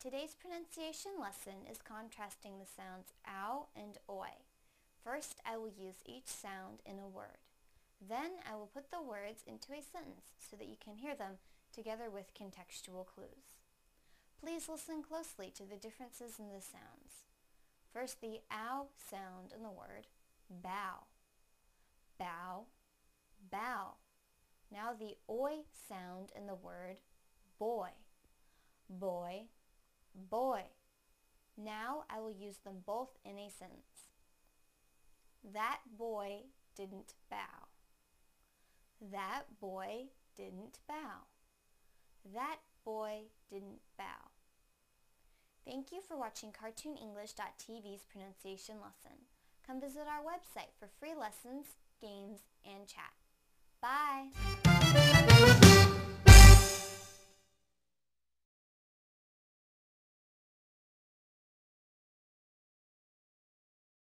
Today's pronunciation lesson is contrasting the sounds ow and oi. First, I will use each sound in a word. Then I will put the words into a sentence so that you can hear them together with contextual clues. Please listen closely to the differences in the sounds. First, the ow sound in the word bow. Bow, bow. Now the oi sound in the word boy. Boy, boy. Now I will use them both in a sentence. That boy didn't bow. That boy didn't bow. That boy didn't bow. Thank you for watching CartoonEnglish.tv's pronunciation lesson. Come visit our website for free lessons, games, and chat.